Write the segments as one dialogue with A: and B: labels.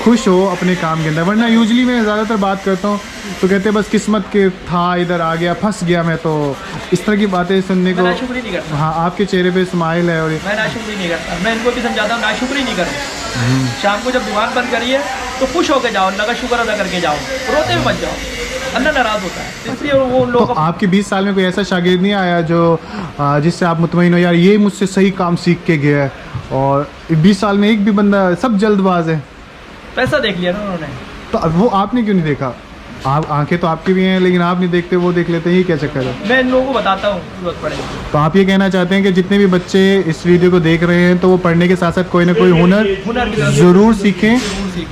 A: खुश हो अपने काम के अंदर। वरना यूजली मैं ज़्यादातर बात करता हूँ तो कहते हैं बस किस्मत के था, इधर आ गया, फंस गया मैं। तो इस तरह की बातें सुनने को,
B: नाशुक्री नहीं करता।
A: हाँ, आपके चेहरे पे स्माइल है। और
B: मैं नाशुक्री नहीं करता, मैं इनको भी समझाता हूँ नाशुक्री नहीं करो। शाम को जब दुकान बंद करिए तो खुश होकर जाओ, अल्लाह का शुक्र अदा करके जाओ, रोते हुए मत जाओ, अल्लाह नाराज़ होता है। इसलिए वो
A: तो
B: लोग
A: आपके 20 साल में कोई ऐसा शागिर्द नहीं आया जो जिससे आप मुतमईन हो यार ये मुझसे सही काम सीख के गया है? और 20 साल में एक भी बंदा, सब जल्दबाज है।
B: पैसा देख लिया ना उन्होंने।
A: तो अब वो आपने क्यों नहीं देखा? आप, आंखें तो आपकी भी हैं लेकिन आप नहीं देखते, वो देख लेते हैं, ये क्या चक्कर है?
B: मैं इन लोगों को बताता हूँ जरूरत पड़ेगी।
A: तो आप ये कहना चाहते हैं कि जितने भी बच्चे इस वीडियो को देख रहे हैं तो वो पढ़ने के साथ साथ कोई ना कोई हुनर ज़रूर सीखें,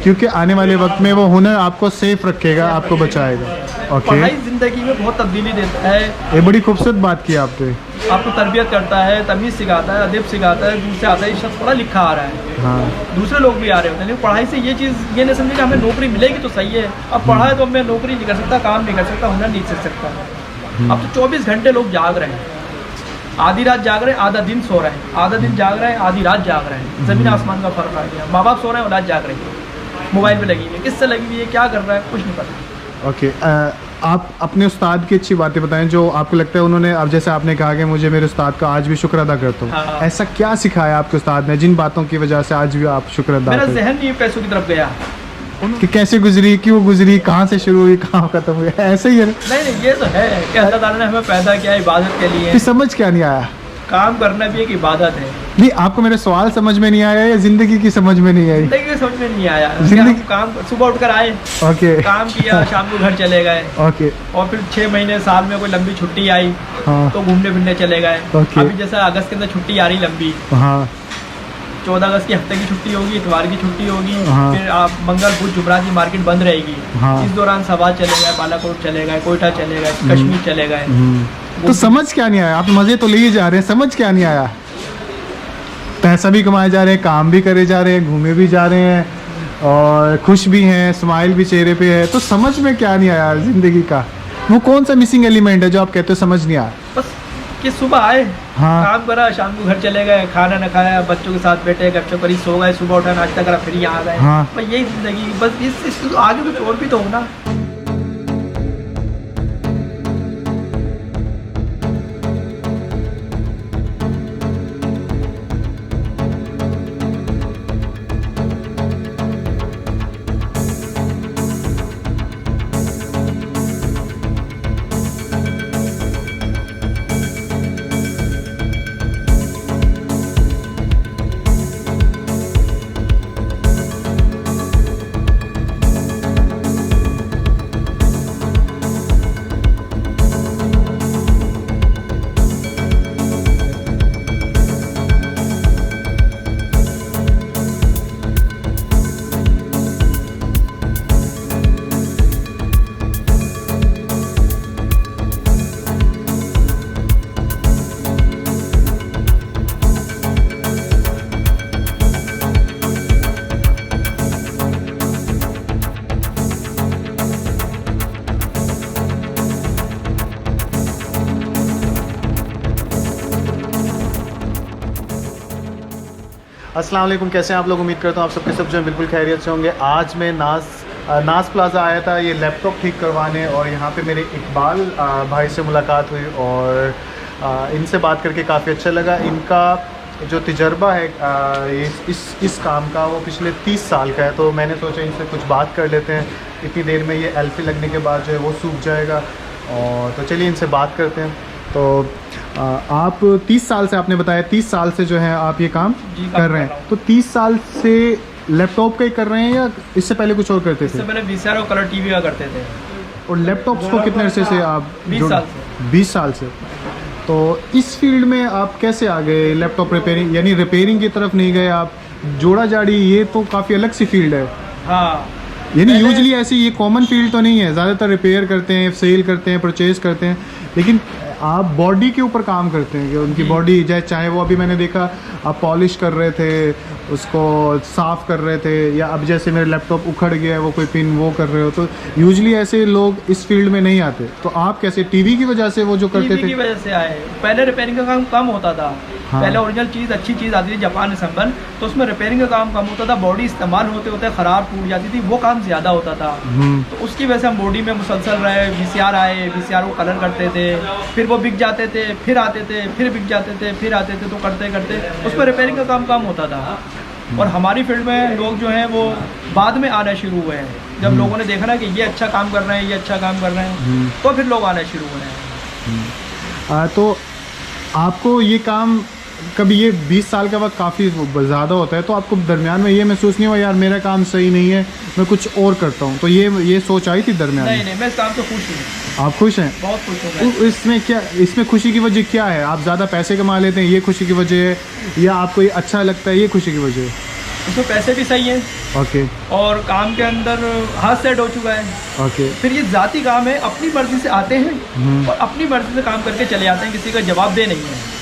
A: क्योंकि आने वाले वक्त में वो हुनर आपको सेफ रखेगा, आपको बचाएगा। ओके,
B: पढ़ाई ज़िंदगी में बहुत तब्दीली देता है।
A: ये बड़ी खूबसूरत बात की आपने।
B: आपको तरबियत करता है, तमीज़ सिखाता है, अदब सिखाता है। दूर से आता है, शख्स पढ़ा लिखा आ रहा है,
A: हाँ,
B: दूसरे लोग भी आ रहे होते हैं। लेकिन पढ़ाई से ये चीज़ ये नहीं समझे कि हमें नौकरी मिलेगी तो सही है। अब पढ़ा है तो मैं नौकरी नहीं कर सकता, काम नहीं कर सकता, हुनर नहीं सीख सकता। अब तो 24 घंटे लोग जाग रहे हैं, आधी रात जाग रहे हैं, आधा दिन सो रहे हैं, आधा दिन जाग रहे हैं, आधी रात जाग रहे हैं। ज़मीन आसमान का फ़र्क आ गया। माँ बाप सो रहे हैं, औलाद जाग रही है, मोबाइल पे लगी हुई है। किससे लगी हुई है, क्या कर रहा है, कुछ नहीं पता।
A: ओके, आप अपने उस्ताद की अच्छी बातें बताएं जो आपको लगता है उन्होंने, अब जैसे आपने कहा कि मुझे मेरे उस्ताद का आज भी शुक्र अदा करता हूँ।
B: हाँ।
A: ऐसा क्या सिखाया आपके उस्ताद ने जिन बातों की वजह से आज भी आप शुक्र अदा
B: मेरा
A: करते हैं?
B: जहन नहीं पैसों की तरफ गया
A: कि कैसे गुजरी, क्यों गुजरी, कहाँ से शुरू हुई, कहाँ खत्म हुई, ऐसे ही है ना?
B: नहीं, ये तो है कि अल्लाह ताला ने हमें पैदा किया इबादत के लिए।
A: फिर समझ क्या नहीं आया?
B: काम करना भी एक इबादत है।
A: नहीं, आपको मेरे सवाल समझ में नहीं आया या जिंदगी की समझ में नहीं आई?
B: जिंदगी के समझ में नहीं आया।
A: जिंदगी-
B: हम काम सुबह उठकर आए,
A: ओके,
B: काम किया, शाम को घर चले गए,
A: ओके,
B: और फिर 6 महीने साल में कोई लंबी छुट्टी आई
A: हाँ,
B: तो घूमने फिरने चले गए।
A: ओके।
B: अभी जैसे अगस्त के अंदर छुट्टी आ रही लंबी,
A: हाँ,
B: 14 अगस्त की हफ्ते की छुट्टी होगी, इतवार की छुट्टी होगी,
A: हाँ।
B: फिर आप मंगल बुध जुमरात की मार्केट बंद रहेगी।
A: हाँ।
B: इस दौरान सभा चले गए, बालाकोट चले गए, कोयटा चले गए, कश्मीर चले गए।
A: तो समझ क्या नहीं आया? आप मज़े तो लिए जा रहे हैं, समझ क्या नहीं आया? पैसा भी कमाए जा रहे हैं, काम भी करे जा रहे हैं, घूमे भी जा रहे हैं और खुश भी हैं, स्माइल भी चेहरे पे है, तो समझ में क्या नहीं आया ज़िंदगी का? वो कौन सा मिसिंग एलिमेंट है जो आप कहते हो समझ नहीं आया?
B: बस कि सुबह आए,
A: हाँ।
B: काम करा, शाम को घर चले गए, खाना न खाया, बच्चों के साथ बैठे, गपशप करी, सो गए, सुबह उठा, नाश्ता करा, फिर यहाँ आ गए।
A: हाँ।
B: बस यही जिंदगी। बस इस आगे कुछ और भी तो हो ना।
A: अस्सलाम वालेकुम, कैसे हैं आप लोग? उम्मीद करता हूँ आप सबके सब जो हैं बिल्कुल खैरियत से होंगे। आज मैं नाज प्लाज़ा आया था ये लैपटॉप ठीक करवाने, और यहाँ पे मेरे इकबाल भाई से मुलाकात हुई और इनसे बात करके काफ़ी अच्छा लगा। इनका जो तजर्बा है इस काम का वो पिछले 30 साल का है, तो मैंने सोचा इनसे कुछ बात कर लेते हैं। इतनी देर में ये एल्फी लगने के बाद जो है वो सूख जाएगा, और तो चलिए इनसे बात करते हैं। तो आप 30 साल से, आपने बताया 30 साल से जो है आप ये काम कर रहे हैं, तो 30 साल से लैपटॉप का ही कर रहे हैं या इससे पहले कुछ और करते थे?
B: इससे पहले VCR और कलर टीवी का करते थे।
A: और लैपटॉप्स को कितने अरसे से आप?
B: 20 साल से।
A: 20 साल से। तो इस फील्ड में आप कैसे आ गए? लैपटॉप रिपेयरिंग, यानी रिपेयरिंग की तरफ नहीं गए आप? जोड़ा जाड़ी ये तो काफ़ी अलग सी फील्ड है।
B: हाँ,
A: यानी यूजली ऐसी ये कॉमन फील्ड तो नहीं है, ज़्यादातर रिपेयर करते हैं, सेल करते हैं, परचेज करते हैं, लेकिन आप बॉडी के ऊपर काम करते हैं कि उनकी बॉडी चाहे वो अभी मैंने देखा आप पॉलिश कर रहे थे, उसको साफ़ कर रहे थे, या अब जैसे मेरे लैपटॉप उखड़ गया है वो कोई पिन वो कर रहे हो, तो यूजली ऐसे लोग इस फील्ड में नहीं आते। तो आप कैसे टीवी की वजह से वो जो करते
B: टीवी
A: थे?
B: की वजह से आए। पहले रिपेयरिंग का काम कम होता था,
A: हाँ।
B: पहले ओरिजिनल चीज़, अच्छी चीज़ आती थी जापान असम्बल, तो उसमें रिपेयरिंग का काम कम होता था, बॉडी इस्तेमाल होते होते ख़राब टूट जाती थी, वो काम ज़्यादा होता था। तो उसकी वजह से हम बॉडी में मुसलसल रहे। VCR आए, VCR को कलर करते थे, फिर वो बिक जाते थे, फिर आते थे, फिर बिक जाते थे, फिर आते थे, तो करते करते उस पर रिपेयरिंग का काम कम होता था। और हमारी फील्ड में लोग जो हैं वो बाद में आना शुरू हुए हैं, जब लोगों ने देखा ना कि ये अच्छा काम कर रहे हैं, ये अच्छा काम कर रहे हैं, तो फिर लोग आना शुरू हुए हैं।
A: तो आपको ये काम कभी, ये 20 साल का वक्त काफ़ी ज़्यादा होता है, तो आपको दरमियान में ये महसूस नहीं हुआ यार मेरा काम सही नहीं है, मैं कुछ और करता हूँ, तो ये सोच आई थी दरमियान में?
B: नहीं, मैं इस काम से खुश हूँ।
A: आप खुश हैं?
B: बहुत खुश हूँ मैं।
A: इसमें क्या, इसमें खुशी की वजह क्या है? आप ज़्यादा पैसे कमा लेते हैं, ये खुशी की वजह है, या आपको ये अच्छा लगता है, ये खुशी की वजह है?
B: उसमें पैसे भी सही हैं,
A: ओके
B: और काम के अंदर हाथ सेट हो चुका है।
A: ओके।
B: फिर ये ज़ाती काम है, अपनी मर्ज़ी से आते हैं और अपनी मर्ज़ी से काम करके चले जाते हैं, किसी का जवाबदेह नहीं है,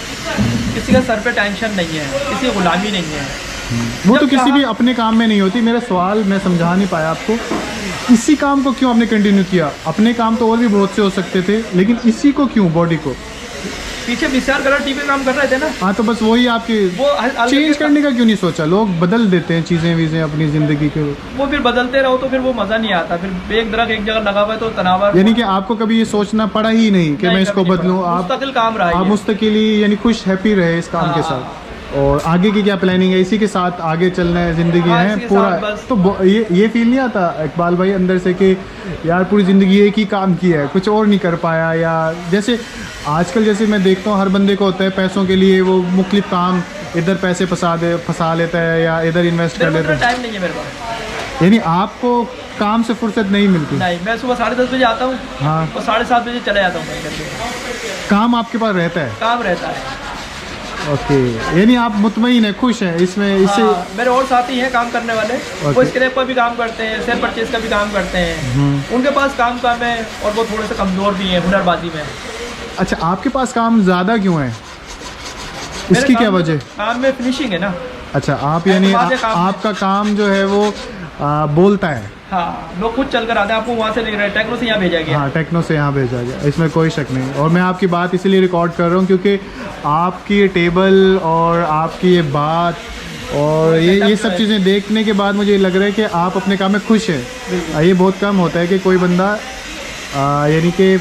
B: किसी का सर पे टेंशन नहीं है, किसी की गुलामी नहीं है।
A: वो तो किसी भी अपने काम में नहीं होती। मेरा सवाल मैं समझा नहीं पाया आपको, इसी काम को क्यों आपने कंटिन्यू किया? अपने काम तो और भी बहुत से हो सकते थे, लेकिन इसी को क्यों, बॉडी को?
B: पीछे VCR कलर टीवी काम कर रहे थे ना।
A: हाँ, तो बस वही आपकी
B: वो
A: चेंज करने का क्यों नहीं सोचा? लोग बदल देते हैं चीज़ें वीज़ें अपनी ज़िंदगी के,
B: वो फिर बदलते रहो तो फिर वो मज़ा नहीं आता। फिर एक दरख्त एक जगह लगा हुआ है तो तनाव,
A: यानी कि आपको कभी ये सोचना पड़ा ही नहीं कि मैं इसको बदलूँ? आप
B: मुस्तकिल काम रहा है
A: आप
B: ये।
A: मुस्तकिली यानी खुश हैप्पी रहे इस काम के
B: हाँ।
A: साथ। और आगे की क्या प्लानिंग है? इसी के साथ आगे चलना है, ज़िंदगी
B: हाँ,
A: है
B: इसी के
A: पूरा?
B: साथ बस।
A: तो ये फील नहीं आता इकबाल भाई अंदर से कि यार पूरी ज़िंदगी एक ही काम किया है, कुछ और नहीं कर पाया? या जैसे आजकल जैसे मैं देखता हूँ हर बंदे को होता है पैसों के लिए वो मुख्तलिफ काम, इधर पैसे फंसा लेता है या इधर इन्वेस्ट कर लेता है।
B: टाइम नहीं है मेरे पास।
A: यानी आपको काम से फुर्सत नहीं मिलती?
B: नहीं, मैं सुबह 10:30 बजे आता हूँ,
A: हाँ,
B: और 7:30 बजे चले जाता हूँ घर पे।
A: काम आपके पास रहता है?
B: काम रहता है।
A: ओके, यानी आप मुतमईन है, खुश हैं इसमें? इससे
B: हाँ, मेरे और साथी हैं काम करने वाले, वो स्क्रैप पर भी काम करते हैं, शेयर परचेज का भी काम करते हैं। उनके पास काम कम है और वो थोड़े से कमज़ोर भी हैं हुनरबाजी में।
A: अच्छा, आपके पास काम ज़्यादा क्यों है? इसकी क्या वजह?
B: काम में फिनिशिंग है ना।
A: अच्छा, आप यानी आपका काम जो है वो बोलता है?
B: हाँ, लोग खुद चल कर आते हैं, आपको वहाँ से नहीं रहे, टेक्नो से यहाँ भेजा गया।
A: हाँ, टेक्नो से यहाँ भेजा गया, इसमें कोई शक नहीं। और मैं आपकी बात इसलिए रिकॉर्ड कर रहा हूँ क्योंकि आपकी ये टेबल और आपकी ये बात और ये सब चीज़ें देखने के बाद मुझे लग रहा है कि आप अपने काम में खुश हैं। ये बहुत कम होता है कि कोई बंदा यानी कि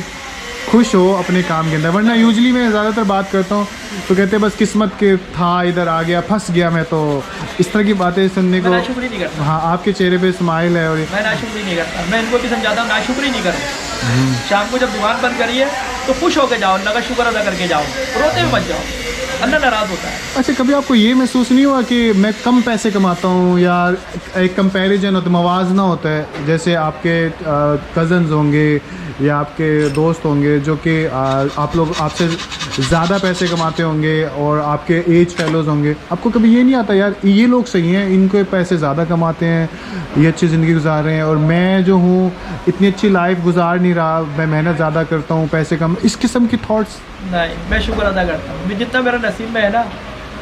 A: खुश हो अपने काम के अंदर, वरना यूजली मैं ज़्यादातर बात करता हूँ तो कहते हैं बस किस्मत के था, इधर आ गया, फंस गया मैं। तो इस तरह की बातें सुनने को,
B: नाशुक्री नहीं करता।
A: हाँ, आपके चेहरे पे स्माइल है। और
B: मैं नाशुक्री नहीं करता, मैं इनको भी समझाता हूँ नाशुक्री नहीं करो। शाम को जब दुकान बंद करिए तो खुश होकर जाओ, अल्लाह का शुक्र अदा करके जाओ, रोते हुए मत जाओ, अल्लाह नाराज़ होता है।
A: अच्छा, कभी आपको ये महसूस नहीं हुआ कि मैं कम पैसे कमाता हूँ, या एक कंपैरिजन होता है, मवाजना होता है, जैसे आपके कज़न्स होंगे या आपके दोस्त होंगे जो कि आप लोग आपसे ज़्यादा पैसे कमाते होंगे और आपके एज फेलोज़ होंगे, आपको कभी ये नहीं आता यार ये लोग सही हैं, इनको पैसे ज़्यादा कमाते हैं, ये अच्छी ज़िंदगी गुजार रहे हैं, और मैं जो हूँ इतनी अच्छी लाइफ गुजार नहीं रहा, मैं मेहनत ज़्यादा करता हूँ, पैसे कम, इस किस्म की थॉट्स?
B: नहीं, मैं शुक्र अदा करता हूँ जितना मेरा नसीब में है ना।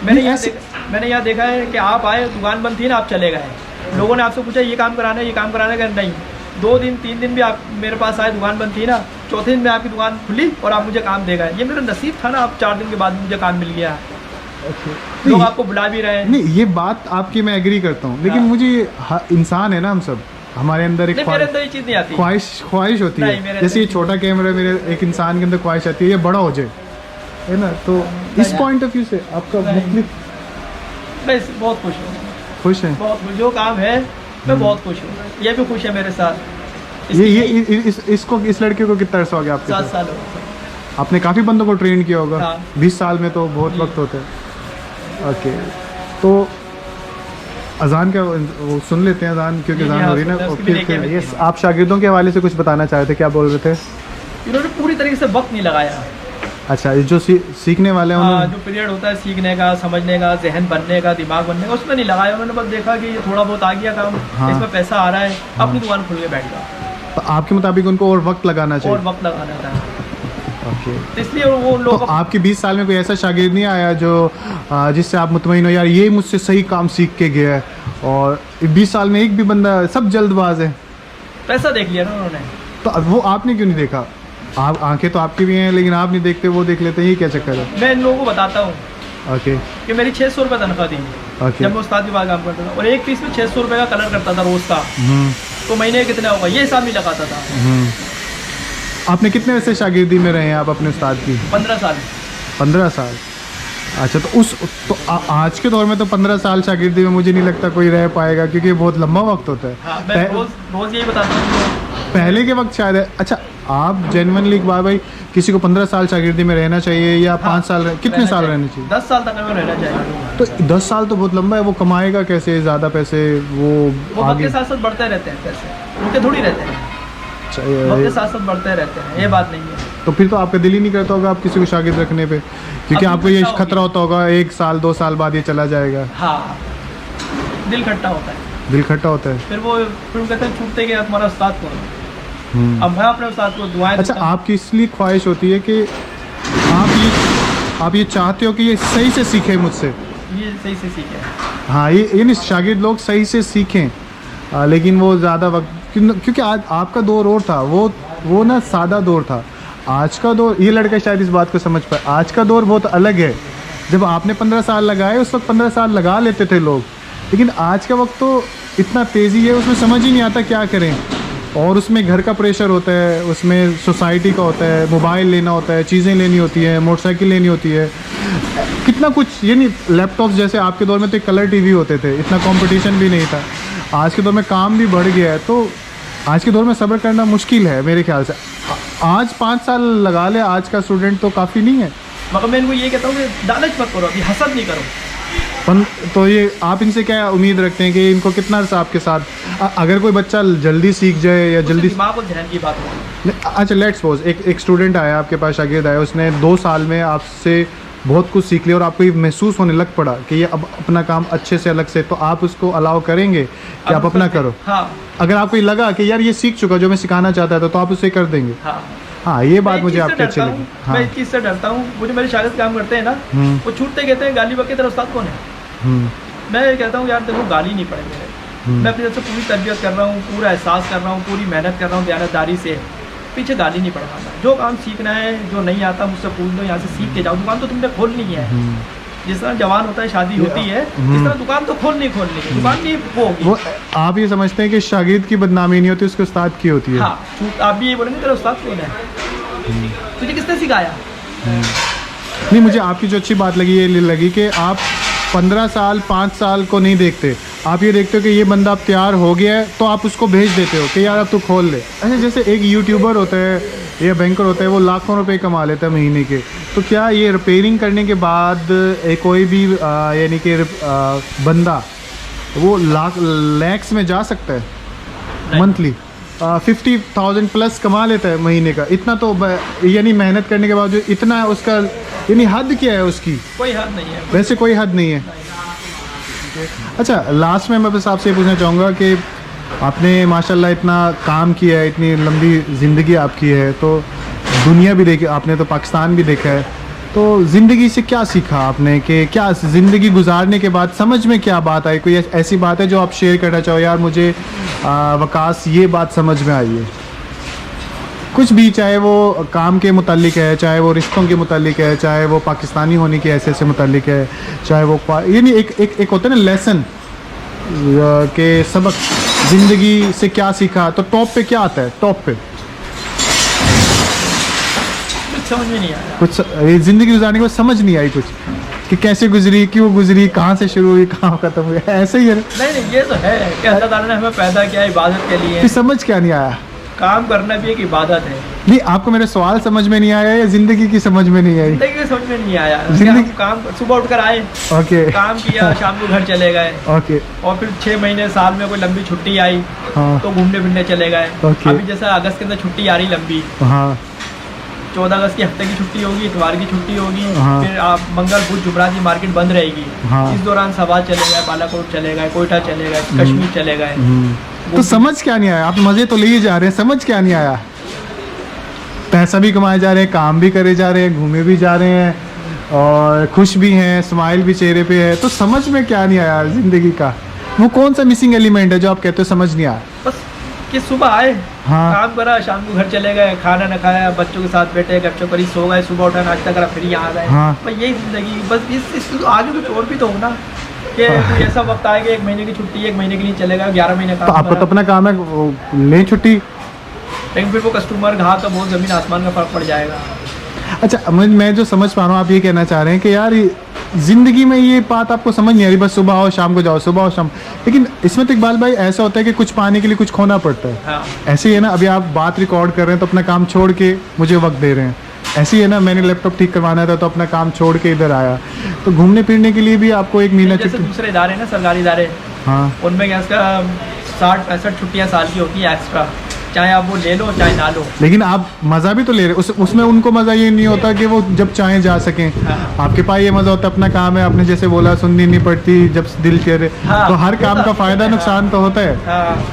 B: मैंने यहाँ देखा है कि आप आए, दुकान बंद थी ना, आप चले गए, लोगों ने आपसे पूछा ये काम कराना है, ये काम कराना है, नहीं, 2 दिन 3 दिन भी आप मेरे पास आए, दुकान बंद थी ना, चौथे दिन में आपकी दुकान खुली और आप मुझे काम दे गए। ये मेरा नसीब था ना, आप 4 दिन के बाद मुझे काम मिल गया। लोग आपको बुला भी रहे हैं।
A: नहीं, ये बात आपकी मैं एग्री करता हूँ, लेकिन मुझे इंसान है ना हम सब, हमारे अंदर एक
B: मेरे अंदर ये चीज़ नहीं आती,
A: ख्वाहिश होती है। जैसे ये छोटा कैमरा मेरे एक इंसान के अंदर ख्वाहिश आती है ये बड़ा हो जाए, है ना? तो इस पॉइंट ऑफ व्यू से आपका मुख्तलिफ?
B: मैं बहुत खुश हूँ।
A: खुश हैं?
B: बहुत खुश, जो काम है मैं बहुत खुश हूँ। ये भी खुश है मेरे साथ।
A: इसको इस लड़के को कितना अर्सा हो गया आपके
B: 7
A: साथ?
B: साल हो गए।
A: आपने काफ़ी बंदों को ट्रेन किया होगा।
B: हाँ।
A: 20 साल में तो बहुत वक्त होता है। ओके, तो अजान क्या वो सुन लेते हैं अजान, क्योंकि अजान हो रही है ना। फिर ये आप शागिर्दों के हवाले से कुछ बताना चाह रहे थे, क्या बोल रहे थे?
B: इन्होंने पूरी तरीके से वक्त नहीं लगाया।
A: अच्छा, ये जो सीखने वाले हैं
B: हाँ, जो पीरियड होता है सीखने का, समझने का, जहन बनने का, दिमाग बनने का, उसमें नहीं लगाया उन्होंने। बस देखा कि ये थोड़ा बहुत आ गया काम,
A: हाँ।
B: इसमें पैसा आ रहा है, अपनी दुकान खोल के बैठ गया।
A: तो आपके मुताबिक उनको और वक्त लगाना चाहिए?
B: और वक्त लगाना था।
A: ओके,
B: तो इसलिए वो लोग
A: तो आपके 20 साल में कोई ऐसा शागिर्द नहीं आया जो जिससे आप मुतमईन हो यार ये मुझसे सही काम सीख के गया है? और 20 साल में एक भी बंदा, सब जल्दबाज है,
B: पैसा देख लिया ना उन्होंने।
A: तो वो आपने क्यों नहीं देखा? आप आंखें तो आपकी भी हैं, लेकिन आप नहीं देखते, वो देख लेते हैं, ये क्या चक्कर है?
B: मैं इन लोगों को बताता हूँ
A: ओके
B: कि मेरी 600 रुपये तनख्वाह थी
A: ओके।
B: जब मैं उस्ताद के पास काम करता था, और एक पीस में 600 रुपये का कलर करता था रोज़ का, तो महीने कितना होगा ये हिसाब नहीं लगाता था।
A: आपने कितने वैसे शागिर्दी में रहे हैं आप अपने उस्ताद की?
B: 15 साल।
A: 15 साल। अच्छा, तो आज के दौर में तो 15 साल शागिर्दी में मुझे नहीं लगता कोई रह पाएगा, क्योंकि बहुत लंबा वक्त होता है।
B: हाँ, मैं रोज़ यही बताता हूँ।
A: पहले के वक्त शायद है। अच्छा, आप जेन्युइनली इकबाल भाई किसी को 15 साल शागिर्दी में रहना चाहिए या 5 साल कितने साल रहने चाहिए?
B: 10 साल तक हमें रहना चाहिए।
A: तो 10 साल तो बहुत लंबा है। वो कमाएगा कैसे ज़्यादा पैसे? वो
B: वक्त
A: आगे
B: के साथ साथ बढ़ते रहते हैं पैसे, रुके थोड़ी रहते हैं, वक्त के साथ साथ बढ़ते रहते हैं, ये बात नहीं है।
A: तो फिर तो आपका दिल ही नहीं करता होगा आप किसी को शागिर्द रखने पे, क्योंकि आपको ये खतरा होता होगा 1 साल 2 साल बाद ये चला जाएगा।
B: हाँ, दिल खट्टा होता है,
A: दिल खट्टा होता है।
B: फिर वो कहते हैं छूटते गए तुम्हारा उस्ताद कौन है। अब मैं अपने उस्ताद को दुआएं
A: अच्छा,
B: देता हूं।
A: आपकी इसलिए ख्वाहिश होती है कि आप ये चाहते हो कि ये सही से सीखे मुझसे?
B: ये सही से सीखे।
A: हाँ, ये नहीं, शागिर्द लोग सही से सीखें, लेकिन वो ज़्यादा वक्त, क्योंकि आज आपका दौर और था, वो ना सादा दौर था। आज का दौर, ये लड़का शायद इस बात को समझ पाए, आज का दौर बहुत अलग है। जब आपने 15 साल लगाए उस वक्त 15 साल लगा लेते थे लोग, लेकिन आज का वक्त तो इतना तेज़ी है, उसमें समझ ही नहीं आता क्या करें। और उसमें घर का प्रेशर होता है, उसमें सोसाइटी का होता है, मोबाइल लेना होता है, चीज़ें लेनी होती है, मोटरसाइकिल लेनी होती है, कितना कुछ। ये नहीं, लैपटॉप्स जैसे आपके दौर में तो कलर टीवी होते थे, इतना कंपटीशन भी नहीं था। आज के दौर में काम भी बढ़ गया है, तो आज के दौर में सब्र करना मुश्किल है मेरे ख्याल से। आज 5 साल लगा ले आज का स्टूडेंट तो काफ़ी नहीं है।
B: मगर मैं इनको ये कहता हूँ कि लालच मत करो, अभी हसद नहीं करो।
A: तो ये आप इनसे क्या उम्मीद रखते हैं कि इनको कितना अर्सा आपके साथ, अगर कोई बच्चा जल्दी सीख जाए या जल्दी,
B: दिमाग और ज़हन की बात हो।
A: अच्छा लेट्स सपोज एक स्टूडेंट आया आपके पास, शागिर्द आया, उसने 2 साल में आपसे बहुत कुछ सीख लिया और आपको ये महसूस होने लग पड़ा कि ये अब अपना काम अच्छे से अलग से, तो आप उसको अलाउ करेंगे कि आप अपना करो?
B: हाँ।
A: अगर आपको ये लगा कि यार ये सीख चुका जो मैं सिखाना चाहता था, तो आप उसे कर देंगे? हाँ, ये बात मुझे आपकी अच्छी लगी।
B: मैं इस चीज़ से डरता हूँ, वो जो मेरे शागिर्द काम करते हैं ना, वो छूटते कहते हैं गाली बके तेरा उस्ताद कौन है। मैं ये कहता हूँ यार देखो, गाली नहीं पड़े मेरे, मैं अपनी तरफ से पूरी तरबियत कर रहा हूँ, पूरा एहसास कर रहा हूँ, पूरी मेहनत कर रहा हूँ दयानतदारी से, पीछे गाली नहीं पड़वाना। जो काम सीखना है, जो नहीं आता मुझसे पूछ लो, यहाँ से सीख के जाओ। दुकान तो तुमने खोलनी है, जिस तरह जवान होता है शादी होती है, इस तरह दुकान तो खोलनी है, दुकान नहीं वो होगी।
A: वो आप ये समझते हैं कि शागिर्द की बदनामी नहीं होती, उसके उस्ताद की होती है?
B: हाँ, आप भी ये बोलेंगे तेरा उस्ताद कौन है, तुझे किसने सिखाया?
A: नहीं, मुझे आपकी जो अच्छी बात लगी ये लगी कि आप 15 साल 5 साल को नहीं देखते, आप ये देखते हो कि ये बंदा अब तैयार हो गया है, तो आप उसको भेज देते हो कि यार अब तू खोल ले। अच्छा, जैसे एक यूट्यूबर होता है या बैंकर होता है, वो लाखों रुपए कमा लेता है महीने के, तो क्या ये रिपेयरिंग करने के बाद कोई भी यानी कि बंदा वो लैक्स में जा सकता है मंथली? 50,000 प्लस कमा लेता है महीने का, इतना तो यानी मेहनत करने के बाद जो इतना है उसका, यानी हद क्या है उसकी? कोई हद नहीं है, वैसे कोई हद नहीं है। अच्छा, लास्ट में मैं बस आपसे ये पूछना चाहूँगा कि आपने माशाल्लाह इतना काम किया है, इतनी लंबी ज़िंदगी आपकी है, तो दुनिया भी देखी आपने, तो पाकिस्तान भी देखा है, तो ज़िंदगी से क्या सीखा आपने? कि क्या ज़िंदगी गुजारने के बाद समझ में क्या बात आई? कोई ऐसी बात है जो आप शेयर करना चाहो, यार मुझे वकास ये बात समझ में आई है? कुछ भी, चाहे वो काम के मुतालिक है, चाहे वो रिश्तों के मुतालिक है, चाहे वो पाकिस्तानी होने के ऐसे से मुतालिक है, चाहे वो यानी एक होता है ना लेसन के सबक, ज़िंदगी से क्या सीखा, तो टॉप पे क्या आता है? टॉप पे
B: समझ में नहीं आया
A: कुछ, ज़िंदगी गुजारने के बाद समझ नहीं आई कुछ, कि कैसे गुजरी, क्यों गुजरी, कहाँ से शुरू हुई, कहाँ ख़त्म हुई, ऐसे ही है?
B: नहीं, ये तो है कि अल्लाह ताला ने हमें पैदा किया इबादत के लिए।
A: फिर समझ क्या नहीं आया?
B: काम करना भी एक इबादत है।
A: नहीं, आपको मेरे सवाल समझ में नहीं आया या ज़िंदगी की समझ में नहीं आई?
B: ज़िंदगी की समझ में नहीं आया।
A: जिंदगी
B: काम सुबह उठकर आए,
A: ओके,
B: काम किया, शाम को घर चले गए,
A: ओके,
B: और फिर 6 महीने साल में कोई लंबी छुट्टी आई,
A: हाँ,
B: तो घूमने फिरने चले गए।
A: ओके।
B: अभी जैसा अगस्त के अंदर छुट्टी आ रही लंबी,
A: हाँ,
B: 14 अगस्त की हफ्ते की छुट्टी होगी, इतवार की छुट्टी होगी,
A: हाँ।
B: फिर आप मंगल बुध जुमरात की मार्केट बंद रहेगी।
A: हाँ।
B: इस दौरान सवाल चले गए, बालाकोट चले गए, कोयटा चले गए, कश्मीर चले गए।
A: तो समझ क्या नहीं आया? आप मज़े तो ले ही जा रहे हैं, समझ क्या नहीं आया? पैसा भी कमाए जा रहे हैं, काम भी करे जा रहे हैं, घूमे भी जा रहे हैं, और खुश भी हैं, स्माइल भी चेहरे पे है, तो समझ में क्या नहीं आया ज़िंदगी का? वो कौन सा मिसिंग एलिमेंट है जो आप कहते हो समझ नहीं आया?
B: बस कि सुबह आए,
A: हाँ।
B: काम करा, शाम को घर चले गए, खाना न खाया, बच्चों के साथ बैठे, गपशप करी, सो गए, सुबह उठा नाश्ता करा, फिर यहाँ आ गए।
A: हाँ।
B: बस यही जिंदगी, बस इस आगे कुछ और भी तो हो ना, कि कोई ऐसा वक्त आएगा 1 महीने की छुट्टी, 1 महीने के लिए चलेगा, 11 महीने
A: तो
B: काम
A: आपका तो
B: करा।
A: अपना काम है, ले छुट्टी।
B: लेकिन फिर वो कस्टमर घाव तो बहुत ज़मीन आसमान का फर्क पड़ जाएगा।
A: अच्छा, मैं जो समझ पा रहा हूँ, आप ये कहना चाह रहे हैं कि यार जिंदगी में ये बात आपको समझ नहीं आ रही, बस सुबह आओ शाम को जाओ, सुबह आओ शाम। लेकिन इसमें तो इकबाल भाई ऐसा होता है कि कुछ पाने के लिए कुछ खोना पड़ता है।
B: हाँ।
A: ऐसे ही है ना, अभी आप बात रिकॉर्ड कर रहे हैं तो अपना काम छोड़ के मुझे वक्त दे रहे हैं। ऐसे ही है ना, मैंने लैपटॉप ठीक करवाना था तो अपना काम छोड़ के इधर आया। तो घूमने फिरने के लिए भी आपको 1 महीना
B: जैसे
A: छुट्टी।
B: दूसरे इदारे ना, सरकारी इदारे,
A: हाँ।
B: उनमें क्या इसका 60-65 छुट्टियाँ साल की होती हैं एक्स्ट्रा, चाहे आप वो ले लो चाहे ना लो।
A: लेकिन आप मज़ा भी तो ले रहे, उसमें उनको मज़ा ये नहीं होता कि वो जब चाहें जा सकें।
B: हाँ।
A: आपके पास ये मज़ा होता है, अपना काम है, आपने जैसे बोला सुननी नहीं पड़ती जब दिल करे।
B: हाँ।
A: तो हर काम का फ़ायदा नुकसान तो होता है।
B: हाँ।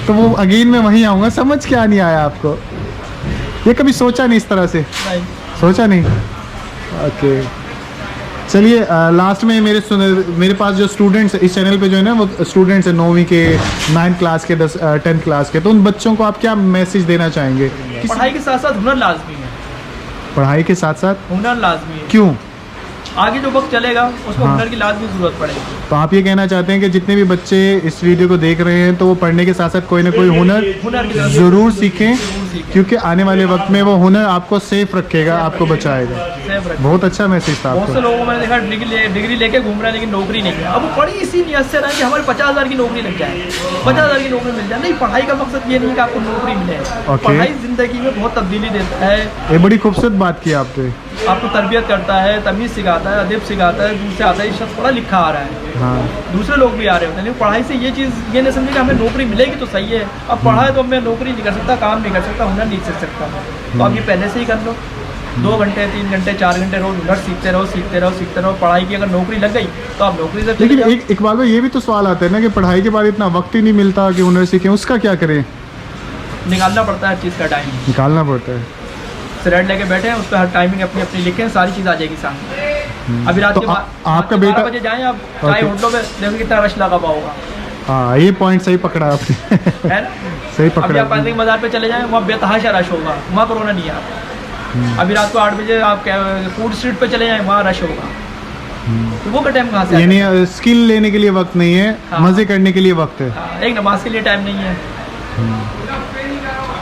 A: तो वो अगेन मैं वहीं आऊँगा, समझ क्या नहीं आया आपको? ये कभी सोचा नहीं इस तरह से?
B: नहीं।
A: सोचा नहीं। ओके, चलिए लास्ट में मेरे पास जो स्टूडेंट्स इस चैनल पे जो है ना, वो स्टूडेंट्स हैं 9वीं के, 9th क्लास के, 10th क्लास के। तो उन बच्चों को आप क्या मैसेज देना चाहेंगे?
B: पढ़ाई के साथ साथ हुनर लाजमी है।
A: पढ़ाई के साथ साथ
B: हुनर लाजमी है,
A: क्यों?
B: आगे जो वक्त चलेगा उसको
A: हाँ।
B: हुनर की लाजमी ज़रूरत पड़ेगी।
A: तो आप ये कहना चाहते हैं कि जितने भी बच्चे इस वीडियो को देख रहे हैं तो वो पढ़ने के साथ साथ कोई ना कोई हुनर
B: हुनर की तरफ
A: ज़रूर सीखें,
B: सीखें।
A: क्योंकि आने वाले वक्त में वो हुनर आपको सेफ रखेगा, आपको बचाएगा।
B: सेफ रखें।
A: बहुत अच्छा मैसेज था
B: बहुत से
A: आपका।
B: लोगों को मैंने देखा डिग्री लेके घूम रहा है लेकिन नौकरी नहीं है। अब वो पढ़ी इसी नियत से रहा है कि हमारे 50,000 की नौकरी लग जाए, 50,000 की नौकरी मिल जाए। नहीं, पढ़ाई का मकसद ये नहीं कि आपको नौकरी मिले।
A: ओके।
B: पढ़ाई जिंदगी में बहुत तब्दीली देता है,
A: ये बड़ी खूबसूरत बात की आपने।
B: आपको तरबियत करता है, तमीज़ सिखाता है, अदब सिखाता है। दूर से आता है, ये शख्स पढ़ा लिखा आ रहा है,
A: हाँ।
B: दूसरे लोग भी आ रहे होते हैं। लेकिन पढ़ाई से ये चीज़ ये नहीं समझे कि हमें नौकरी मिलेगी तो सही है। अब पढ़ा है तो मैं नौकरी नहीं कर सकता, काम नहीं कर सकता, हुनर नहीं सीख सकता, तो आप ये पहले से ही कर लो। 2 घंटे 3 घंटे 4 घंटे रोज हुनर सीखते रहो, सीखते रहो, सीखते रहो। पढ़ाई की अगर नौकरी लग गई तो आप नौकरी से
A: लेकिन एक बार में ये भी तो सवाल आता है ना कि पढ़ाई के बाद इतना वक्त ही नहीं मिलता कि हुनर सीखें, उसका क्या करें?
B: निकालना पड़ता है हर चीज़ का टाइम।
A: निकालना पड़ता है।
B: सिलेट लेके बैठे हैं, उस पर हर टाइमिंग अपनी अपनी लिखें, सारी चीज़ आ जाएगी सामने। अभी रात
A: तो
B: के
A: आपका
B: 12
A: बेटा-
B: बजे जाएँ आप, चाहे होटलों में देखो कितना रश लगा हुआ होगा,
A: हाँ, ये पॉइंट सही पकड़ा आपने।
B: है ना।
A: सही
B: अभी
A: पकड़ा
B: आप पांडे बाजार पे चले जाएं, वहाँ बेतहाशा रश होगा, वहाँ कोरोना नहीं है। अभी रात को 8 बजे आप फूड स्ट्रीट पे चले जाएं, वहाँ रश होगा। तो वो का टाइम कहाँ से आएगा?
A: यानी स्किल लेने के लिए वक्त नहीं है,
B: हाँ।
A: मजे करने के लिए वक्त है।
B: हाँ, एक नमाज के लिए टाइम नहीं है।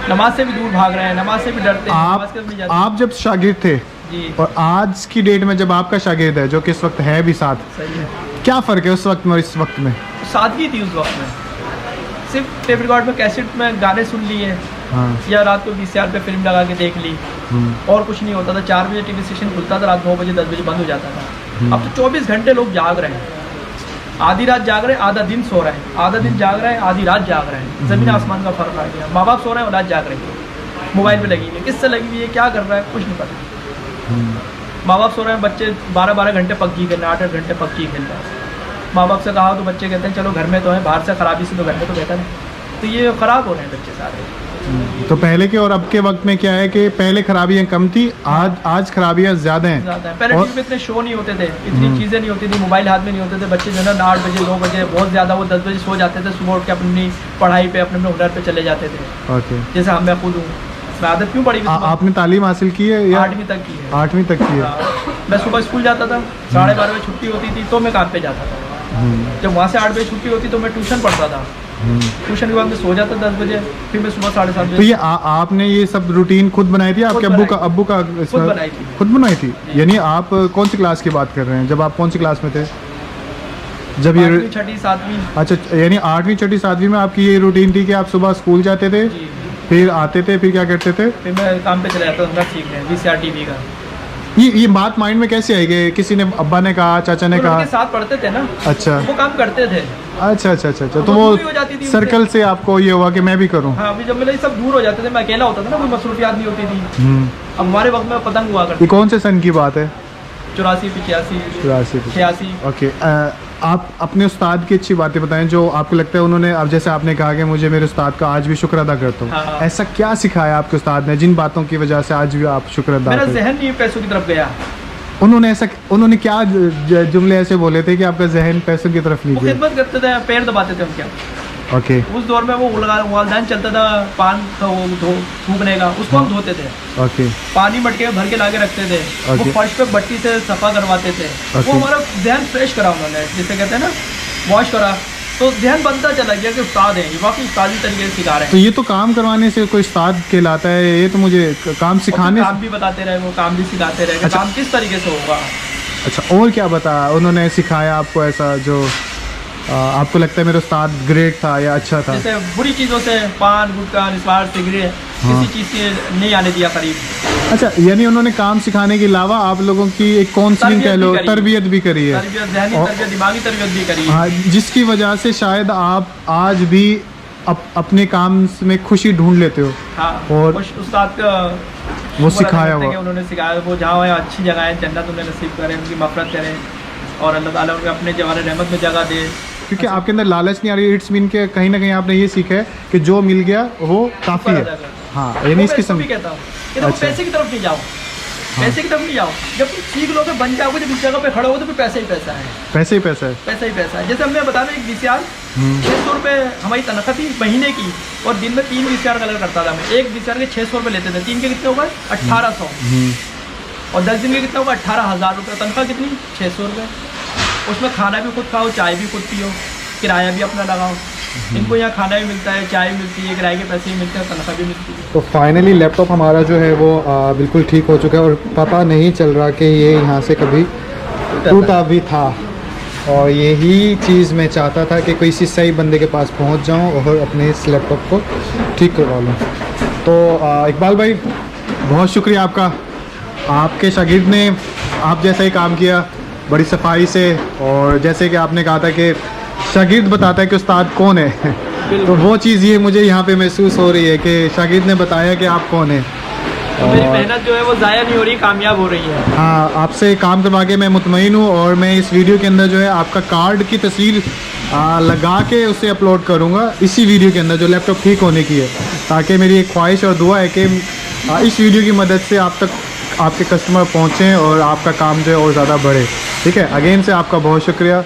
B: नमाज से भी दूर भाग रहे हैं, नमाज से भी डरते हैं, नमाज के लिए नहीं जाते।
A: आप जब शागिर्द थे
B: जी
A: और आज की डेट में जब आपका शागिर्द है, जो कि इस वक्त है भी साथ,
B: सही है।
A: क्या फ़र्क है उस वक्त में और इस वक्त में?
B: सादगी थी उस वक्त में, सिर्फ टेप रिकॉर्ड में कैसेट में गाने सुन लिए,
A: हाँ।
B: या रात को VCR पे फिल्म लगा के देख ली, और कुछ नहीं होता था। 4 बजे टीवी स्टेशन खुलता था, रात 9 बजे 10 बजे बंद हो जाता था। अब तो 24 घंटे लोग जाग रहे हैं, आधी रात जाग रहे हैं, आधा दिन सो रहे हैं, आधा दिन जाग रहे हैं, आधी रात जाग रहे हैं। ज़मीन आसमान का फ़र्क आ गया। माँ बाप सो रहे हैं, औलाद जाग रही है, मोबाइल पे लगी हुई है। किससे लगी हुई है, क्या कर रहा है, कुछ नहीं पता। माँ बाप सो रहे हैं, बच्चे 12-12 घंटे पबजी खेल रहे हैं, 8-8 घंटे पबजी खेल रहे हैं। माँ बाप से कहा तो बच्चे कहते हैं चलो घर में तो है, बाहर से खराबी से तो घर में तो बेहतर है। तो ये ख़राब हो रहे हैं बच्चे सारे।
A: तो पहले के और अब के वक्त में क्या है कि पहले खराबियाँ कम थी, आज खराबियाँ ज़्यादा हैं।
B: ज़्यादा है। पहले
A: और-
B: टीवी पे इतने शो नहीं होते थे, इतनी चीज़ें नहीं होती थी, मोबाइल हाथ में नहीं होते थे। बच्चे जो है ना 8 बजे 2 बजे बहुत ज़्यादा, वो 10 बजे सो जाते थे, सुबह उठ के अपनी पढ़ाई पे अपने हुनर पे चले जाते थे।
A: ओके।
B: जैसे हम, मैं खुद हूँ, मैं आदत क्यों पड़ी?
A: आपने तालीम हासिल की है या
B: 8वीं तक की है।
A: 8वीं तक की है?
B: हाँ, मैं सुबह स्कूल जाता था, 12:30 बजे छुट्टी होती थी तो मैं काम पे जाता था। जब वहाँ से 8 बजे छुट्टी होती तो मैं ट्यूशन पढ़ता था। ट्यूशन के बाद मैं सो जाता 10 बजे, फिर मैं सुबह 7:30
A: तो
B: बजे।
A: ये आपने ये सब रूटीन खुद बनाई थी? आपके
B: खुद
A: अब्बू का
B: खुद बनाई थी।
A: खुद बनाई थी? यानी आप कौन सी क्लास की बात कर रहे हैं? जब आप कौन सी क्लास में थे जब ये?
B: 5वीं 6वीं 7वीं।
A: अच्छा, यानी 8वीं 6वीं 7वीं में आपकी ये रूटीन थी कि आप सुबह स्कूल जाते थे,
B: जी।
A: फिर आते थे, फिर क्या करते थे?
B: फिर मैं काम पे चला जाता था, सीखने VCR TV का।
A: ये बात माइंड में कैसे आई कि किसी ने, अब्बा ने कहा, चाचा ने
B: तो
A: कहा?
B: उनके साथ पढ़ते थे ना,
A: अच्छा
B: वो काम करते थे।
A: अच्छा अच्छा अच्छा अच्छा। तो
B: वो दूरी हो जाती थी
A: वो
B: उनसे।
A: सर्कल से आपको ये हुआ कि मैं भी करूं?
B: हाँ, अभी जब मेरे सब दूर हो जाते थे, मैं अकेला होता था ना, कोई मसरूफियात नहीं होती थी। अब हमारे वक्त में पतंग हुआ
A: ये
B: करती,
A: कौन से सन की बात है?
B: 84 85 86।
A: ओके। आप अपने उस्ताद की अच्छी बातें बताएं जो आपको लगता है उन्होंने, अब जैसे आपने कहा कि मुझे मेरे उस्ताद का आज भी शुक्र अदा करता हूँ,
B: हाँ।
A: ऐसा क्या सिखाया आपके उस्ताद ने जिन बातों की वजह से आज भी आप शुक्र अदा
B: मेरा
A: करते हैं?
B: जहन नहीं पैसों की तरफ गया।
A: उन्होंने क्या जुमले ऐसे बोले थे कि आपका जहन पैसों की तरफ नहीं
B: वो
A: गया?
B: खिदमत करते थे, पैर दबाते थे उनके।
A: ओके
B: उस दौर में वो वालदान चलता था पान का वो थूकने का, उसको हम धोते थे।
A: ओके
B: पानी मटके में भर के लाके रखते थे, वो
A: Okay.
B: फर्श पे बट्टी से सफा करवाते थे।
A: Okay.
B: वो हमारा ध्यान फ्रेश करा उन्होंने, जिसे कहते हैं ना वॉश करा, तो ध्यान बनता चला गया कि उस्ताद हैं, ये वाकई उस्तादी तरीके से सिखा रहे
A: तो
B: हैं।
A: ये तो काम करवाने से कोई उस्ताद कहलाता है, ये तो मुझे काम सिखाने
B: काम भी बताते रहे, वो काम भी सिखाते रहे कि
A: अच्छा।
B: काम किस तरीके से होगा।
A: अच्छा, और क्या बताया उन्होंने सिखाया आपको ऐसा जो आपको लगता है मेरा उस्ताद ग्रेट था या अच्छा था?
B: जैसे बुरी चीज़ों से, पान गुटखा निस्वार सिगरेट,
A: हाँ।
B: किसी चीज़ से नहीं आने दिया करीब।
A: अच्छा, यानी उन्होंने काम सिखाने के अलावा आप लोगों की एक काउंसलिंग कह लो, तरबियत भी करी है,
B: तरबियत, ज़हनी
A: और-
B: तरबियत, दिमागी तरबियत भी करी है।
A: हाँ, जिसकी वजह से शायद आप आज भी अपने काम में खुशी ढूंढ लेते हो।
B: हाँ,
A: और
B: उस उस्ताद का
A: वो
B: शुक्र
A: सिखाया
B: अदा करते हैं
A: हुआ।
B: कि उन्होंने सिखाया, वो जहाँ है अच्छी जगह है, जन्नत उन्हें नसीब करें, उनकी मफ़रत करें और अल्लाह ताला उन्हें अपने जवान रहमत में जगह दे।
A: क्योंकि आपके अंदर लालच नहीं आ रही, इट्स मीन के कहीं ना कहीं आपने ये सीखा है कि जो मिल गया वो काफ़ी
B: शुक्र
A: है।
B: अदा करें।
A: हाँ,
B: वो
A: यानी
B: मैं
A: इसकी
B: इसको भी
A: समझ।
B: कहता हूँ कि देखो
A: अच्छा।
B: पैसे की तरफ नहीं जाओ, पैसे की तरफ नहीं जाओ, जब तुम सीख लोगे बन जाओगे, जब इस जगह पे खड़े हो तो फिर पैसा ही पैसा है,
A: पैसे ही पैसा है।
B: पैसा ही पैसा है। जैसे हमने बता दें, एक VCR 600 रुपये हमारी तनख्वाह थी महीने की, और दिन में 3 VCR कलर करता था मैं। एक VCR के 600 रुपये लेते थे, 3 के कितने हो गए 1800, और 10 दिन के कितना होगा 18,000 रुपये। तनख्वाह कितनी 600 रुपये, उसमें खाना भी खुद खाओ, चाय भी खुद पियो, किराया भी अपना लगाओ। इनको यहाँ खाना भी मिलता है, चाय भी मिलती है, किराए के पैसे भी मिलते हैं, तनख्वाह भी मिलती है।
A: तो फाइनली लैपटॉप हमारा जो है वो बिल्कुल ठीक हो चुका है, और पता नहीं चल रहा कि ये यहाँ से कभी टूटा भी था। और यही चीज़ मैं चाहता था कि कोई सही बंदे के पास पहुँच जाऊँ और अपने इस लैपटॉप को ठीक करवा लूँ। तो इकबाल भाई, बहुत शुक्रिया आपका। आपके शागिर्द ने आप जैसा ही काम किया बड़ी सफाई से, और जैसे कि आपने कहा था कि शागिर्द बताता है कि उस्ताद कौन है, तो वो चीज़ ये मुझे यहाँ पे महसूस हो रही है कि शागिर्द ने बताया कि आप कौन है।
B: तो मेरी मेहनत जो है वो ज़ाया नहीं हो रही, कामयाब हो रही है।
A: हाँ, आपसे काम करवा के मैं मुतमईन हूँ, और मैं इस वीडियो के अंदर जो है आपका कार्ड की तस्वीर लगा के उसे अपलोड करूँगा इसी वीडियो के अंदर, जो लैपटॉप ठीक होने की है, ताकि मेरी एक ख्वाहिश और दुआ है कि इस वीडियो की मदद से आप तक आपके कस्टमर पहुँचें और आपका काम जो है और ज़्यादा बढ़े। ठीक है, अगेन से आपका बहुत शुक्रिया।